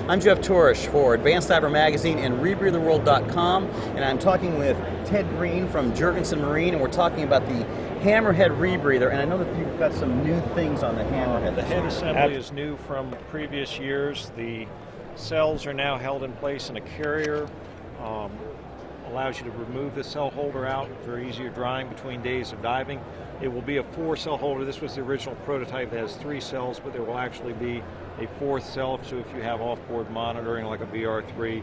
I'm Jeff Torish for Advanced Diver Magazine and RebreatherWorld.com, and I'm talking with Ted Green from Jurgensen Marine, and we're talking about the Hammerhead rebreather, and I know that you've got some new things on the Hammerhead. The head assembly is new from previous years. The cells are now held in place in a carrier. Allows you to remove the cell holder out, very easier drying between days of diving. It will be a 4-cell holder. This was the original prototype that has 3 cells, but there will actually be a 4th cell, so if you have off-board monitoring like a VR3,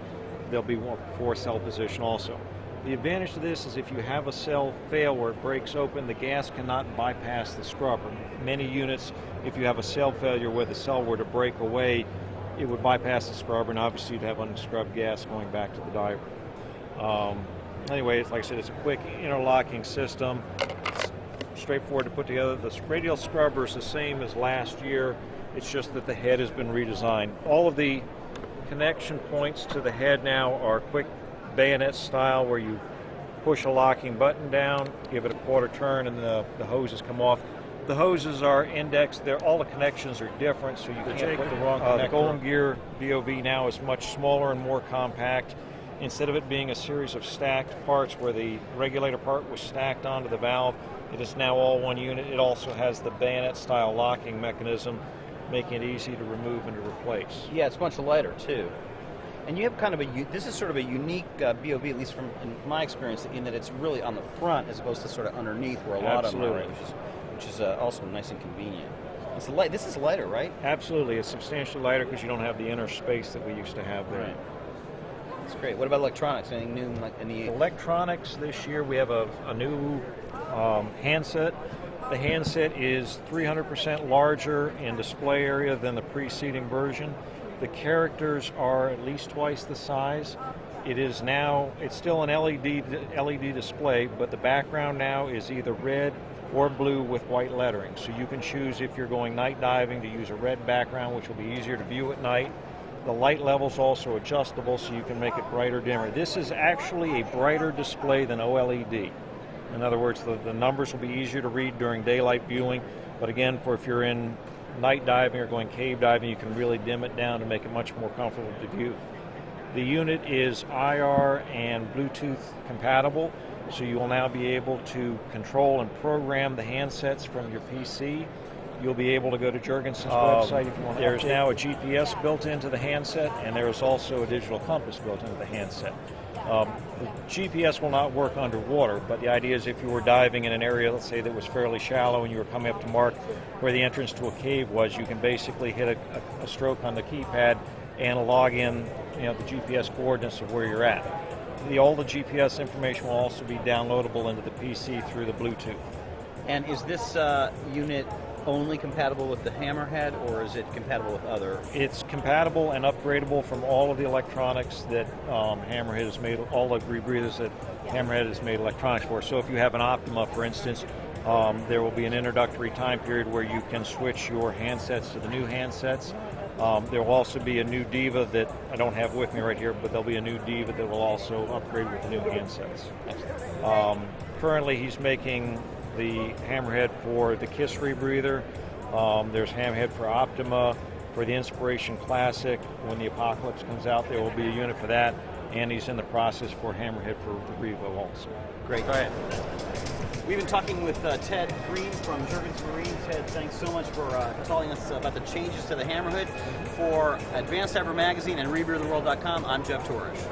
there'll be one 4-cell position also. The advantage to this is if you have a cell fail where it breaks open, the gas cannot bypass the scrubber. Many units, if you have a cell failure where the cell were to break away, it would bypass the scrubber, and obviously you'd have unscrubbed gas going back to the diver. Anyway, like I said, it's a quick interlocking system. It's straightforward to put together. The radial scrubber is the same as last year. It's just that the head has been redesigned. All of the connection points to the head now are quick bayonet style, where you push a locking button down, give it a quarter turn, and the hoses come off. The hoses are indexed. All the connections are different, so you can't put the wrong connector. The Golden Gear BOV now is much smaller and more compact. Instead of it being a series of stacked parts where the regulator part was stacked onto the valve, it is now all one unit. It also has the bayonet-style locking mechanism, making it easy to remove and to replace. Yeah, it's much lighter too. And you have kind of this is sort of a unique BOV, at least from in my experience, in that it's really on the front as opposed to sort of underneath where a lot of them are, which is also nice and convenient. It's light. This is lighter, right? Absolutely. It's substantially lighter because you don't have the inner space that we used to have there. Right. That's great. What about electronics? Anything new? Electronics this year, we have a new handset. The handset is 300% larger in display area than the preceding version. The characters are at least twice the size. It's still an LED display, but the background now is either red or blue with white lettering. So you can choose, if you're going night diving, to use a red background, which will be easier to view at night. The light level's also adjustable, so you can make it brighter, dimmer. This is actually a brighter display than OLED. In other words, the numbers will be easier to read during daylight viewing, but again, if you're in night diving or going cave diving, you can really dim it down to make it much more comfortable to view. The unit is IR and Bluetooth compatible, so you will now be able to control and program the handsets from your PC. You'll be able to go to Jurgensen's website if you want to. There's now a GPS built into the handset, and there is also a digital compass built into the handset. The GPS will not work underwater, but the idea is if you were diving in an area, let's say, that was fairly shallow and you were coming up to mark where the entrance to a cave was, you can basically hit a stroke on the keypad and log in the GPS coordinates of where you're at. All the GPS information will also be downloadable into the PC through the Bluetooth. And is this unit only compatible with the Hammerhead, or is it compatible with other? It's compatible and upgradable from all of the electronics that Hammerhead has made, all the rebreathers that Hammerhead has made electronics for. So if you have an Optima, for instance, there will be an introductory time period where you can switch your handsets to the new handsets. There will also be a new Diva that I don't have with me right here, but there'll be a new Diva that will also upgrade with the new handsets. Currently he's making the Hammerhead for the KISS rebreather. There's Hammerhead for Optima, for the Inspiration Classic. When the Apocalypse comes out, there will be a unit for that, and he's in the process for Hammerhead for the Revo also. Great. Go ahead. We've been talking with Ted Green from Jurgensen Marine. Ted, thanks so much for telling us about the changes to the Hammerhead. For Advanced Diver Magazine and RebreatherWorld.com, I'm Jeff Torish.